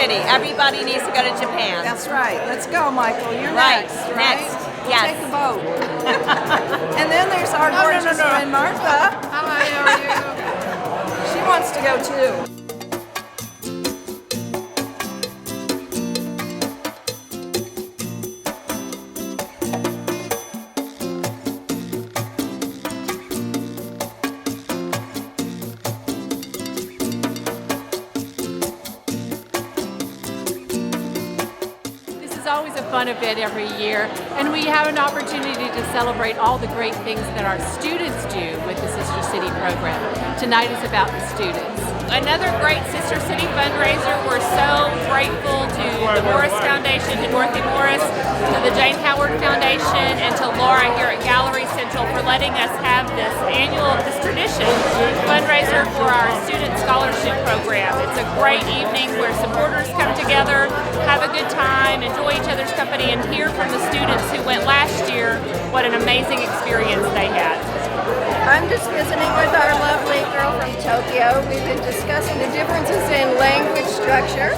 City. Everybody needs to go to Japan. That's right. Let's go, Michael. You're Right. next. Right? Next. We'll Yes. take the boat. And then there's our gorgeous friend Martha. Hi, how are you? She wants to go too. It's always a fun event every year, and we have an opportunity to celebrate all the great things that our students do with the Sister City program. Tonight is about the students. Another great Sister City fundraiser. We're so grateful to the Morris Foundation, to Dorothy Morris, to the Jane Howard Foundation, and to Laura here at Gallery Central for letting us have this tradition fundraiser for our student scholarship program. It's a great evening where supporters come together, have a good time, enjoy each other's company, and hear from the students who went last year what an amazing experience they had. I'm just visiting with our lovely girl from Tokyo. We've been discussing the differences in language structure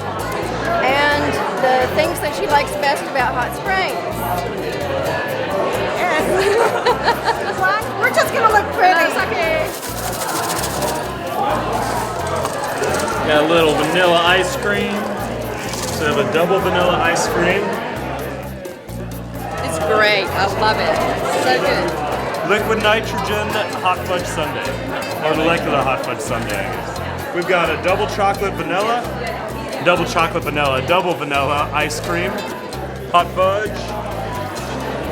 and the things that she likes best about Hot Springs. Yes. We're just going to look pretty. That's okay. Got a little vanilla ice cream. So we have a double vanilla ice cream. It's great. I love it. So good. Liquid nitrogen hot fudge sundae. Or molecular hot fudge sundae, I guess. We've got a double chocolate vanilla, double vanilla ice cream, hot fudge.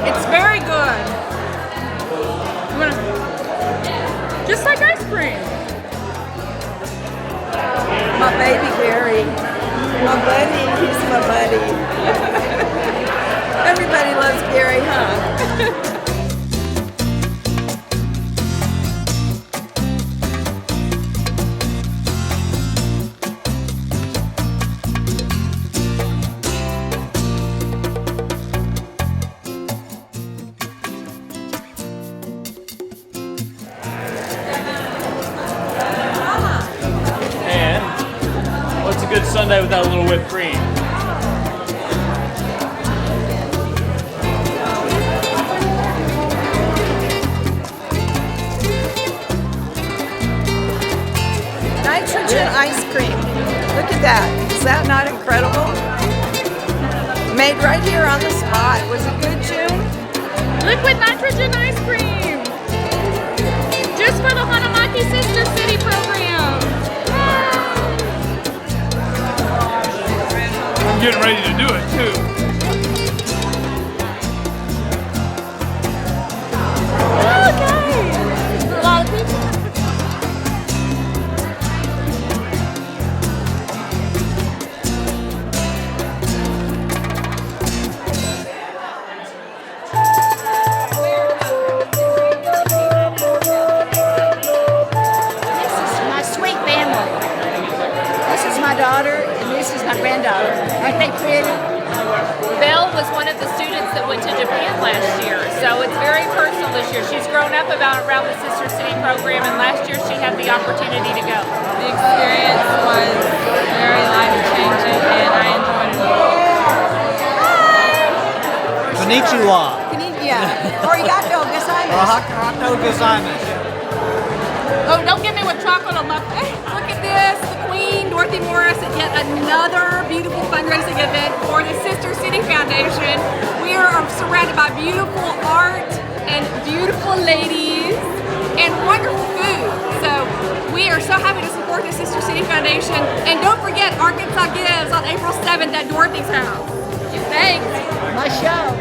It's very good. Just like ice cream. My baby Gary. My buddy. He's my buddy. Everybody loves Gary, huh? What's a good sundae without a little whipped cream? Nitrogen ice cream. Look at that. Is that not incredible? Made right here on the spot. Was it good, June? Liquid nitrogen ice cream. Just for the Hanamaki Sister City program. I'm getting ready to do it too. Okay. A lot of people. Daughter, and this is my granddaughter. Aren't they pretty? Belle was one of the students that went to Japan last year, so it's very personal this year. She's grown up around the Sister City program, and last year she had the opportunity to go. The experience was very life-changing, and I enjoyed it. Konnichiwa. Arigato gozaimasu. Oh, don't get me with chocolate on my face. Look at this, the Queen, Dorothy Morris, at yet another beautiful fundraising event for the Sister City Foundation. We are surrounded by beautiful art and beautiful ladies and wonderful food. So we are so happy to support the Sister City Foundation. And don't forget, Arkansas Gives on April 7th at Dorothy's house. Thanks. My show.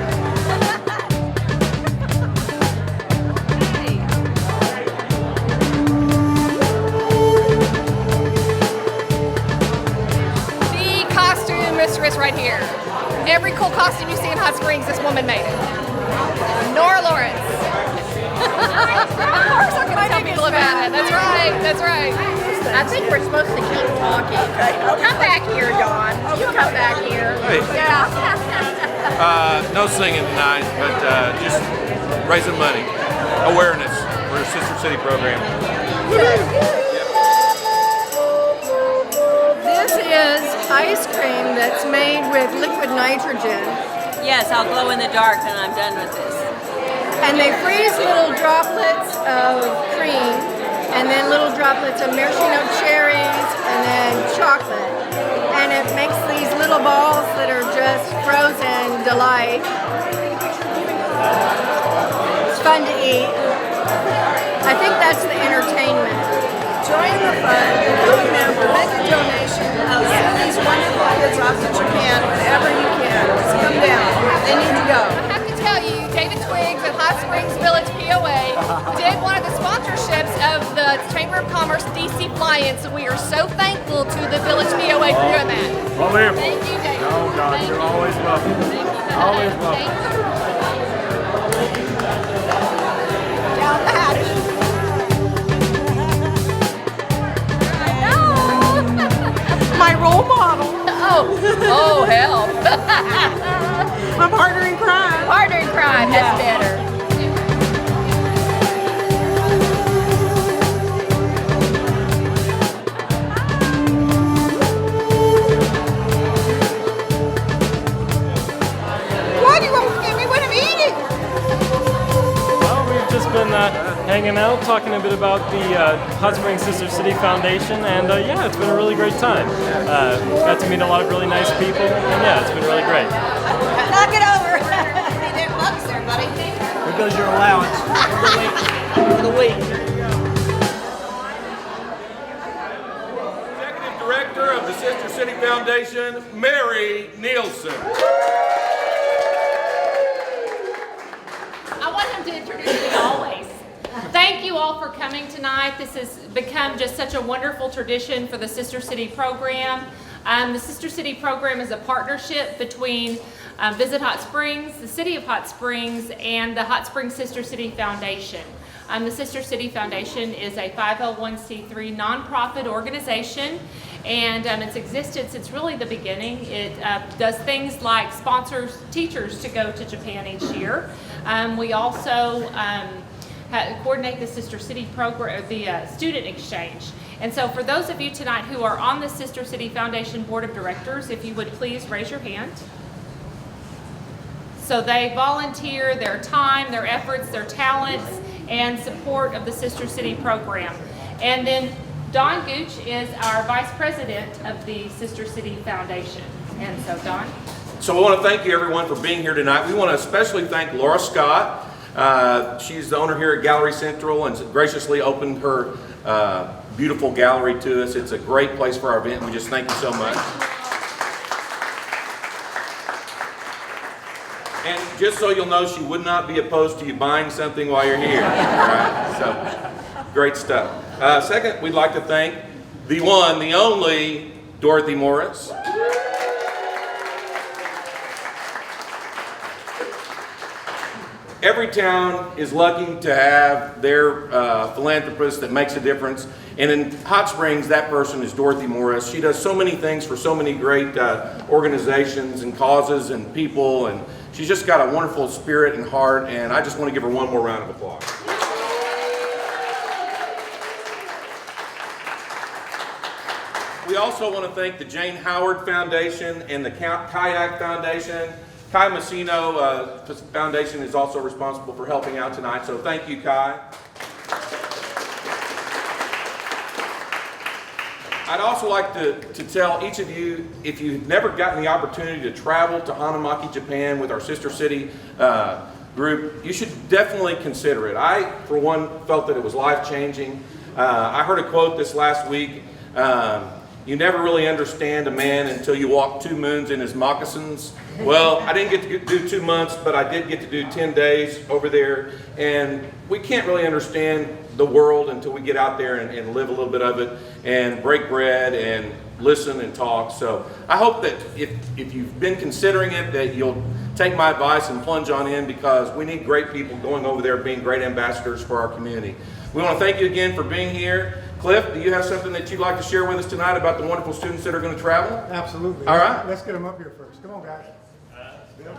Mistress right here. Every cool costume you see in Hot Springs, this woman made it. Nora Lawrence. Of course, how can I tell people about it? That's right, that's right. I think we're supposed to keep talking. Come back here, Dawn. You come back here. Hey. Yeah. No singing tonight, but just raising money, awareness for the Sister City program. This is ice cream that's made with liquid nitrogen. Yes, I'll glow in the dark when I'm done with this. And they freeze little droplets of cream and then little droplets of maraschino cherries and then chocolate. And it makes these little balls that are just frozen delight. It's fun to eat. I think that's the entertainment. Join the fun, become a member, make a donation, send these wonderful kids off to Japan whenever you can. Just come down. They need to go. I have to tell you, David Twiggs at Hot Springs Village POA did one of the sponsorships of the Chamber of Commerce DC fly-in, so we are so thankful to the Village POA for doing that. Well, here. Thank you, David. Oh, God, Thank you're you. always welcome. Thank you. Always welcome. Thank you. Down the hatch. My role model. Oh, hell. My partner in crime. Partner in crime, that's better. Why do you want to give me what I'm eating? Well, we've just been hanging out, talking a bit about the Hot Springs Sister City Foundation, and yeah, it's been a really great time. Got to meet a lot of really nice people, and yeah, it's been really great. Knock it over. There bugs there, buddy. There goes your allowance for the week. Executive Director of the Sister City Foundation, Mary Nielsen. I want him to introduce me always. Thank you all for coming tonight. This has become just such a wonderful tradition for the Sister City program. The Sister City program is a partnership between Visit Hot Springs, the City of Hot Springs, and the Hot Springs Sister City Foundation. The Sister City Foundation is a 501c3 nonprofit organization, and it's existed since really the beginning. It does things like sponsors teachers to go to Japan each year. We also coordinate the Sister City program, the student exchange. And so for those of you tonight who are on the Sister City Foundation Board of Directors, if you would please raise your hand. So they volunteer their time, their efforts, their talents, and support of the Sister City program. And then Don Gooch is our Vice President of the Sister City Foundation. And so Don. So we want to thank you everyone for being here tonight. We want to especially thank Laura Scott. She's the owner here at Gallery Central and graciously opened her beautiful gallery to us. It's a great place for our event, and we just thank you so much. And just so you'll know, she would not be opposed to you buying something while you're here. All right? So, great stuff. Second, we'd like to thank the one, the only Dorothy Morris. Every town is lucky to have their philanthropist that makes a difference. And in Hot Springs, that person is Dorothy Morris. She does so many things for so many great organizations and causes and people. And she's just got a wonderful spirit and heart. And I just want to give her one more round of applause. We also want to thank the Jane Howard Foundation and the Kayak Foundation. Kai Massino Foundation is also responsible for helping out tonight, so thank you, Kai. I'd also like to tell each of you, if you've never gotten the opportunity to travel to Hanamaki, Japan with our Sister City group, you should definitely consider it. I, for one, felt that it was life-changing. I heard a quote this last week, you never really understand a man until you walk 2 moons in his moccasins. Well, I didn't get to do 2 months, but I did get to do 10 days over there. And we can't really understand the world until we get out there and live a little bit of it and break bread and listen and talk. So I hope that if you've been considering it, that you'll take my advice and plunge on in, because we need great people going over there being great ambassadors for our community. We want to thank you again for being here. Cliff, do you have something that you'd like to share with us tonight about the wonderful students that are going to travel? Absolutely. All right. Let's get them up here first. Come on, guys. Bill?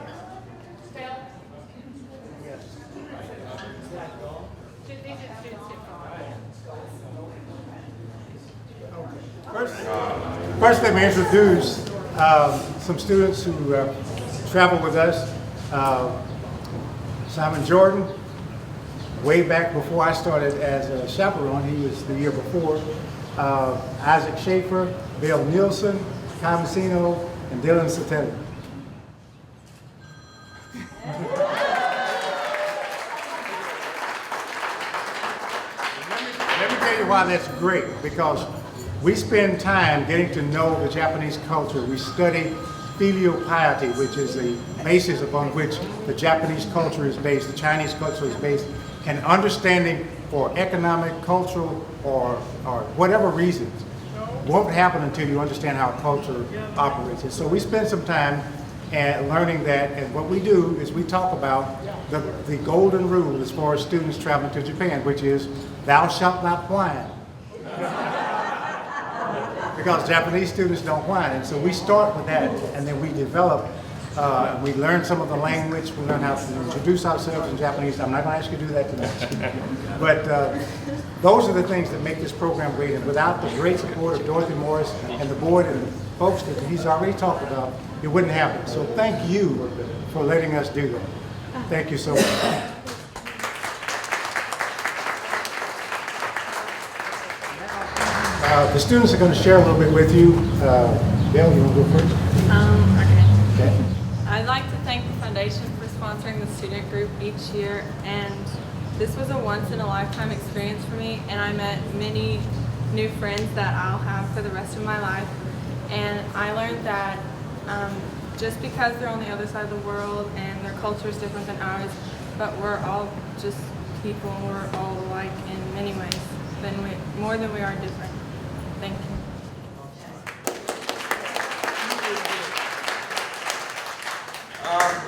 First let me introduce some students who travel with us. Simon Jordan, way back before I started as a chaperone, he was the year before. Isaac Schaefer, Bill Nielsen, Kai Messino, and Dylan Satelli. Let me tell you why that's great, because we spend time getting to know the Japanese culture. We study filial piety, which is the basis upon which the Japanese culture is based, the Chinese culture is based, and understanding for economic, cultural, or whatever reasons won't happen until you understand how culture operates. And so we spend some time learning that, and what we do is we talk about the golden rule as far as students traveling to Japan, which is, thou shalt not whine. Because Japanese students don't whine, and so we start with that, and then we develop, we learn some of the language, we learn how to introduce ourselves in Japanese. I'm not going to ask you to do that tonight. But those are the things that make this program great, and without the great support of Dorothy Morris and the board and the folks that he's already talked about, it wouldn't happen. So thank you for letting us do that. Thank you so much. The students are going to share a little bit with you. Bill, you want to go first? Okay. I'd like to thank the foundation for sponsoring the student group each year, and this was a once-in-a-lifetime experience for me, and I met many new friends that I'll have for the rest of my life. And I learned that just because they're on the other side of the world and their culture is different than ours, but we're all just people, and we're all alike in many ways, more than we are different. Thank you.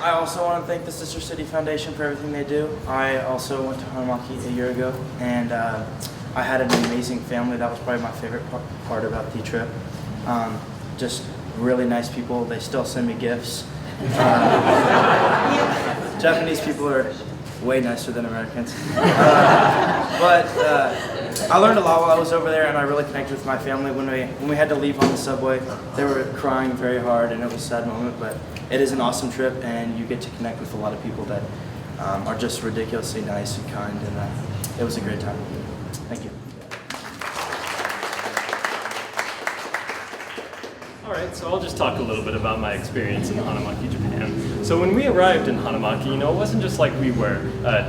I also want to thank the Sister City Foundation for everything they do. I also went to Hanamaki a year ago, and I had an amazing family. That was probably my favorite part about the trip. Just really nice people. They still send me gifts. Japanese people are way nicer than Americans. But I learned a lot while I was over there, and I really connected with my family. When we had to leave on the subway, they were crying very hard, and it was a sad moment, but it is an awesome trip, and you get to connect with a lot of people that are just ridiculously nice and kind, and it was a great time. Thank you. Alright, so I'll just talk a little bit about my experience in Hanamaki, Japan. So when we arrived in Hanamaki, it wasn't just like we were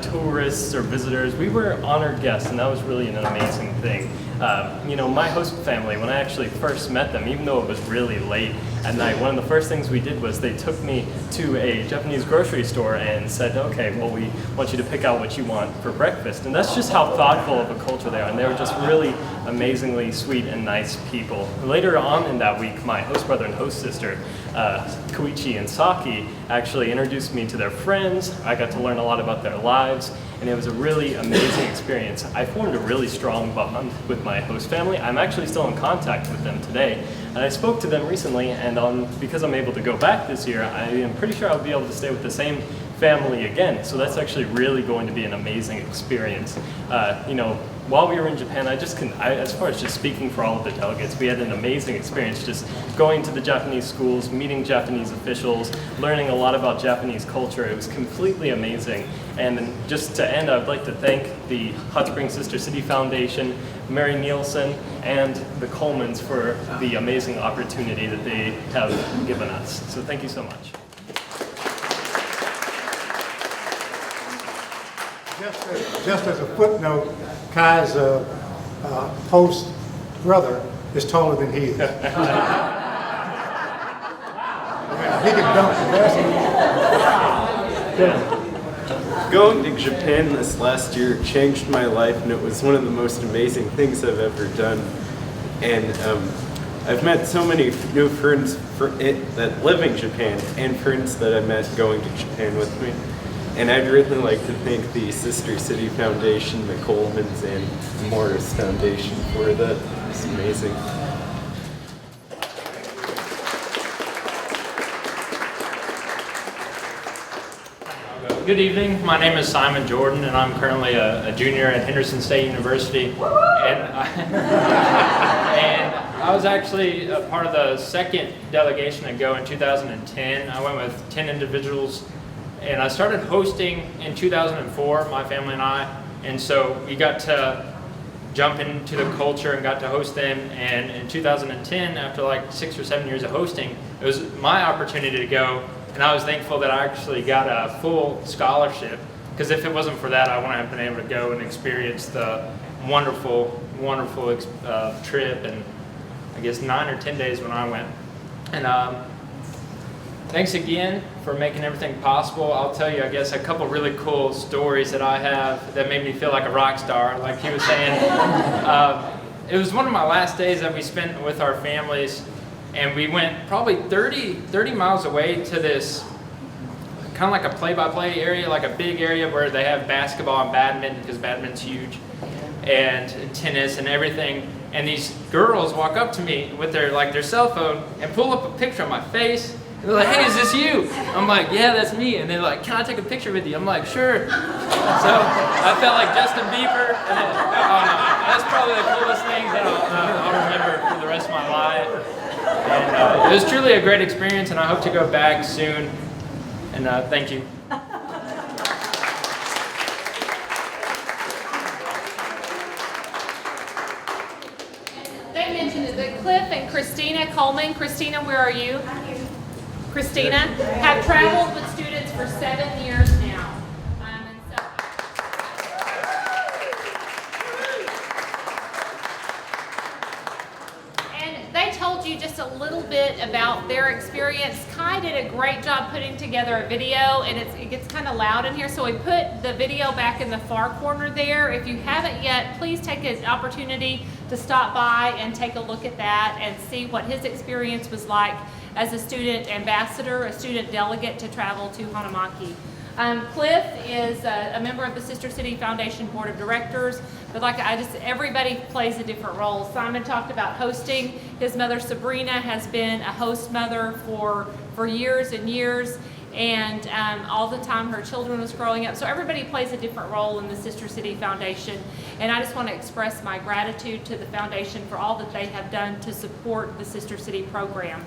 tourists or visitors, we were honored guests, and that was really an amazing thing. My host family, when I actually first met them, even though it was really late at night, one of the first things we did was they took me to a Japanese grocery store and said, okay, well, we want you to pick out what you want for breakfast. And that's just how thoughtful of a culture they are, and they were just really amazingly sweet and nice people. Later on in that week, my host brother and host sister, Koichi and Saki, actually introduced me to their friends. I got to learn a lot about their lives, and it was a really amazing experience. I formed a really strong bond with my host family. I'm actually still in contact with them today, and I spoke to them recently, and because I'm able to go back this year, I am pretty sure I'll be able to stay with the same family again. So that's actually really going to be an amazing experience. While we were in Japan, as far as just speaking for all of the delegates, we had an amazing experience just going to the Japanese schools, meeting Japanese officials, learning a lot about Japanese culture. It was completely amazing. And then just to end, I would like to thank the Hot Springs Sister City Foundation, Mary Nielsen, and the Colemans for the amazing opportunity that they have given us. So thank you so much. Just as a footnote, Kai's host brother is taller than he is. He can dunk the best. Going to Japan this last year changed my life, and it was one of the most amazing things I've ever done. And I've met so many new friends that live in Japan, and friends that I met going to Japan with me. And I'd really like to thank the Sister City Foundation, the Colemans, and the Morris Foundation for that. It's amazing. Good evening. My name is Simon Jordan, and I'm currently a junior at Henderson State University. And I was actually a part of the second delegation to go in 2010. I went with 10 individuals, and I started hosting in 2004, my family and I, and so we got to jump into the culture and got to host them. And in 2010, after like 6 or 7 years of hosting, it was my opportunity to go, and I was thankful that I actually got a full scholarship, because if it wasn't for that, I wouldn't have been able to go and experience the wonderful trip, and I guess 9 or 10 days when I went. And thanks again for making everything possible. I'll tell you, I guess, a couple really cool stories that I have that made me feel like a rock star, like he was saying. It was one of my last days that we spent with our families, and we went probably 30 miles away to this kind of like a play-by-play area, like a big area where they have basketball and badminton, because badminton's huge, and tennis and everything. And these girls walk up to me with their cell phone and pull up a picture of my face. And they're like, "Hey, is this you?" I'm like, "Yeah, that's me." And they're like, "Can I take a picture with you?" I'm like, "Sure." So I felt like Justin Bieber. And that's probably the coolest thing that I'll remember for the rest of my life. And it was truly a great experience, and I hope to go back soon. And thank you. They mentioned it, that Cliff and Christina Coleman. Christina, where are you? Christina have traveled with students for 7 years now. And they told you just a little bit about their experience. Kai did a great job putting together a video, and it gets kind of loud in here, so we put the video back in the far corner there. If you haven't yet, please take an opportunity to stop by and take a look at that and see what his experience was like as a student ambassador, a student delegate to travel to Hanamaki. Cliff is a member of the Sister City Foundation Board of Directors, but everybody plays a different role. Simon talked about hosting. His mother Sabrina has been a host mother for years and years, and all the time her children was growing up. So everybody plays a different role in the Sister City Foundation, and I just want to express my gratitude to the foundation for all that they have done to support the Sister City program.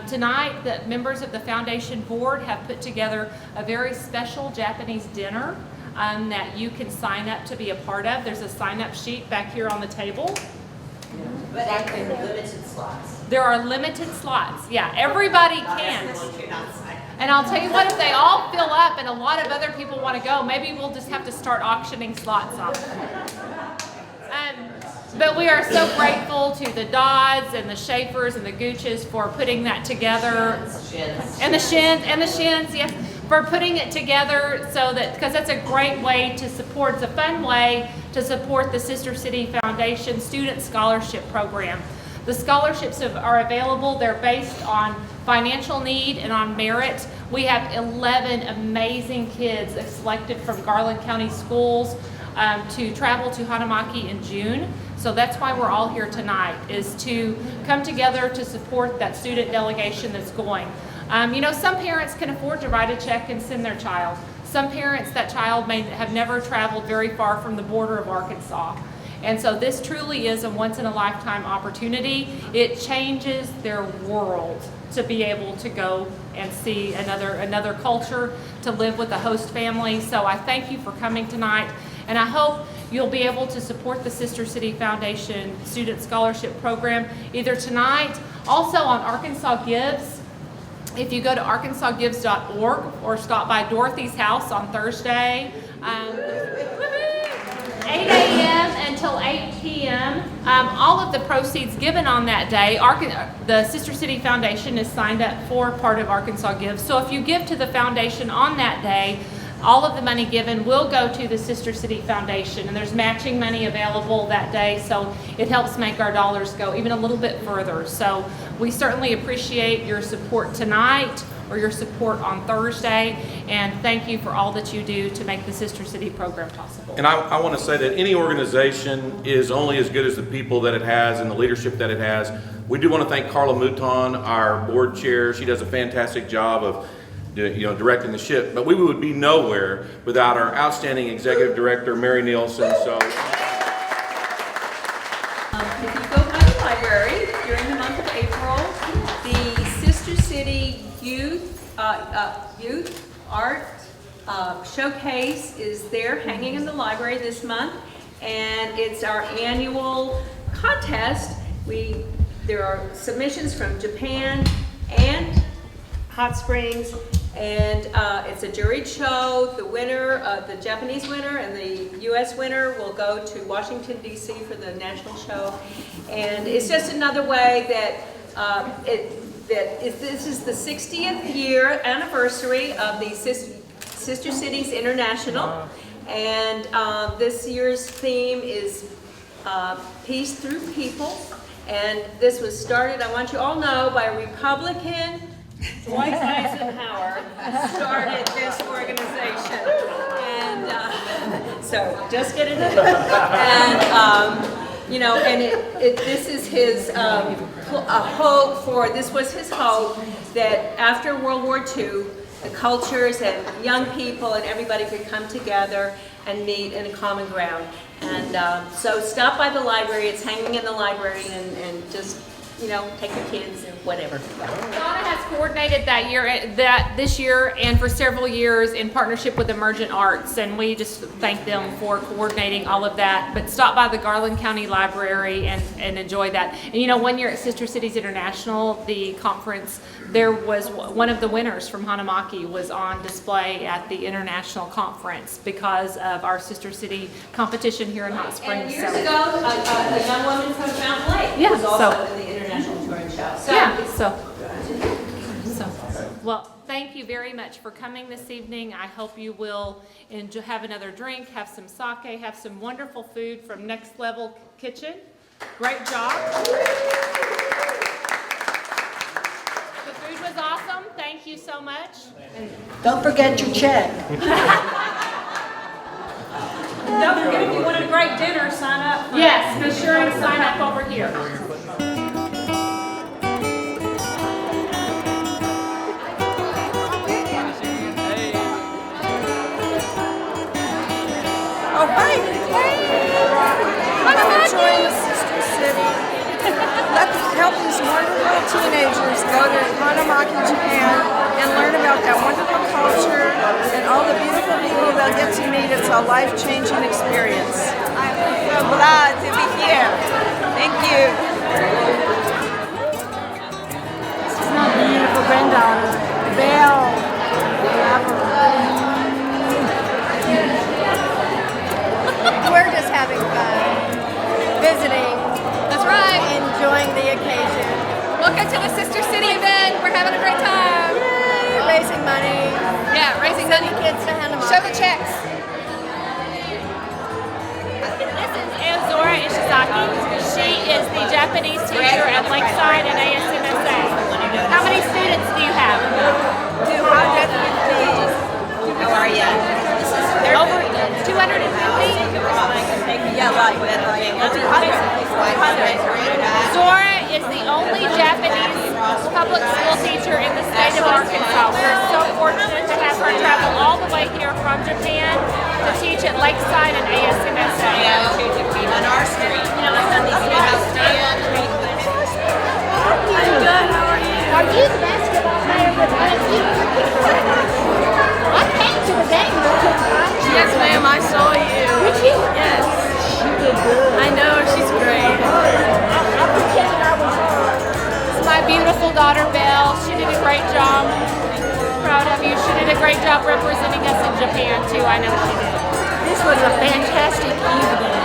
Tonight, the members of the foundation board have put together a very special Japanese dinner that you can sign up to be a part of. There's a sign-up sheet back here on the table. But there are limited slots. There are limited slots. Yeah, everybody can. And I'll tell you what, if they all fill up and a lot of other people want to go, maybe we'll just have to start auctioning slots off. But we are so grateful to the Dodds and the Schaefers and the Gooches for putting that together. And the Shins, yes, for putting it together because that's a great way to support, it's a fun way to support the Sister City Foundation Student Scholarship Program. The scholarships are available. They're based on financial need and on merit. We have 11 amazing kids selected from Garland County schools to travel to Hanamaki in June. So that's why we're all here tonight, is to come together to support that student delegation that's going. Some parents can afford to write a check and send their child. Some parents, that child may have never traveled very far from the border of Arkansas. And so this truly is a once-in-a-lifetime opportunity. It changes their world to be able to go and see another culture, to live with a host family. So I thank you for coming tonight, and I hope you'll be able to support the Sister City Foundation Student Scholarship Program either tonight, also on Arkansas Gives. If you go to arkansasgives.org or stop by Dorothy's house on Thursday, 8 a.m. until 8 p.m. All of the proceeds given on that day, the Sister City Foundation is signed up for part of Arkansas Gives. So if you give to the foundation on that day, all of the money given will go to the Sister City Foundation, and there's matching money available that day, so it helps make our dollars go even a little bit further. So we certainly appreciate your support tonight or your support on Thursday, and thank you for all that you do to make the Sister City program possible. And I want to say that any organization is only as good as the people that it has and the leadership that it has. We do want to thank Carla Mouton, our board chair. She does a fantastic job of directing the ship, but we would be nowhere without our outstanding executive director, Mary Nielsen. So, if you go by the library, youth art showcase is there hanging in the library this month, and it's our annual contest. There are submissions from Japan and Hot Springs, and it's a juried show. The winner, the Japanese winner and the U.S. winner will go to Washington, D.C. for the national show. And it's just another way that this is the 60th year anniversary of the Sister Cities International. And this year's theme is Peace Through People. And this was started, I want you all to know, by a Republican, Dwight Eisenhower started this organization. And so just get it in. And, you know, and this is his hope for, this was his hope that after World War II, the cultures and young people and everybody could come together and meet in a common ground. And so stop by the library, it's hanging in the library, and just, you know, take your kids and whatever. Donna has coordinated this year and for several years in partnership with Emergent Arts, and we just thank them for coordinating all of that. But stop by the Garland County Library and enjoy that. And you know, one year at Sister Cities International, the conference, there was one of the winners from Hanamaki was on display at the international conference because of our Sister City competition here in Hot Springs. And years ago, a young woman from Mountain Lake was also in the international touring show. Well, thank you very much for coming this evening. I hope you will have another drink, have some sake, have some wonderful food from Next Level Kitchen. Great job. The food was awesome. Thank you so much. Don't forget your check. Don't forget, if you want a great dinner, sign up. Yes, be sure and sign up over here. Oh, hi. Join the Sister City. Let's help these wonderful teenagers go to Hanamaki, Japan, and learn about that wonderful culture and all the beautiful people they'll get to meet. It's a life-changing experience. I'm so glad to be here. Thank you. This is my beautiful granddaughter, Belle. Love her. We're just having fun, visiting. That's right. Enjoying the occasion. Welcome to the Sister City event. We're having a great time. Yay, raising money. Yeah, raising money. Kids to Hanamaki. Show the checks. This is Azora Ishizaki. She is the Japanese teacher at Lakeside and ASMSA. How many students do you have? 250. How are you? Over 250? Yeah, like that. Zora is the only Japanese public school teacher in the state of Arkansas. We're so fortunate to have her travel all the way here from Japan to teach at Lakeside and ASMSA. On our street. You know, I've done these house stand. I'm good. How are you? Are you the basketball player with us? I came to the game. Yes, ma'am, I saw you. Did you? Yes. She did good. I know, she's great. I pretended I was her. This is my beautiful daughter, Belle. She did a great job. Proud of you. She did a great job representing us in Japan, too. I know she did. This was a fantastic evening.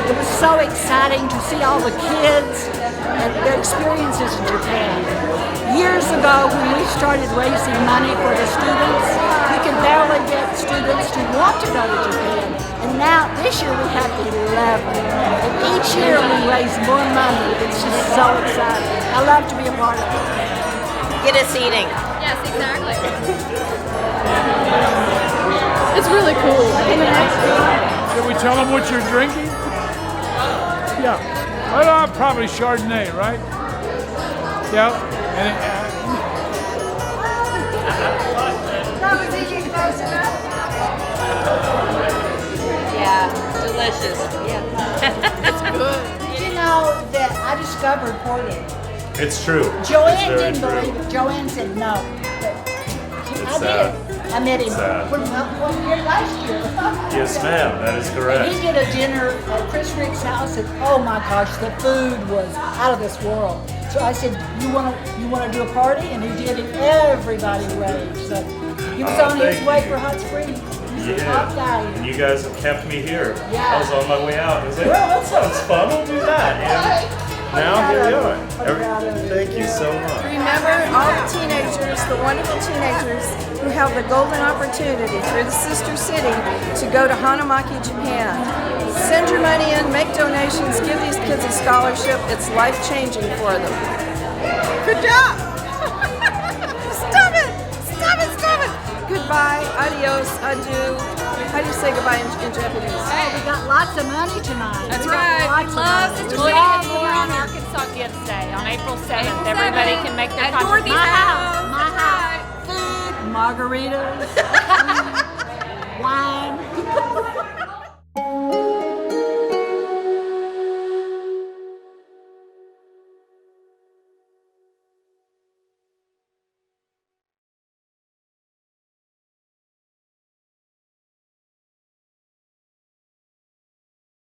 It was so exciting to see all the kids and their experiences in Japan. Years ago, when we started raising money for the students, we could barely get students to want to go to Japan. And now, this year, we have 11. And each year, we raise more money. It's just so exciting. I love to be a part of it. Get us eating. Yes, exactly. It's really cool. Should we tell them what you're drinking? Yeah. Well, probably Chardonnay, right? Yep. And That was easy close enough. Yeah, delicious. Yeah. It's good. Did you know that I discovered Porter? It's true. Joanne It's very didn't true. believe it. Joanne said no. But did. I met him Sad. one year last year. Yes, ma'am. That is correct. And he did a dinner at Chris Rick's house, and oh my gosh, the food was out of this world. So I said, you want to do a party? And he did, and everybody raved. So he was on his thank way you. for Hot Springs. He's a top guy. And you guys have kept me here. Yeah. I was on my way out. I was like, Well, that sounds fun. We'll do that. And now here we are. Thank you so much. Remember all the teenagers, the wonderful teenagers who have the golden opportunity through the sister city to go to Hanamaki, Japan. Send your money in, make donations, give these kids a scholarship. It's life-changing for them. Good job! Stop it! Stop it! Stop it! Goodbye, adios, adieu. How do you say goodbye in Japanese? Oh, we got lots of money tonight. That's We got right. lots We of love money. Sister We City love and more on money. Arkansas Gifts Day on April 7th. Everybody can make their At Dorothy's contribution. My house. Food, margaritas, wine.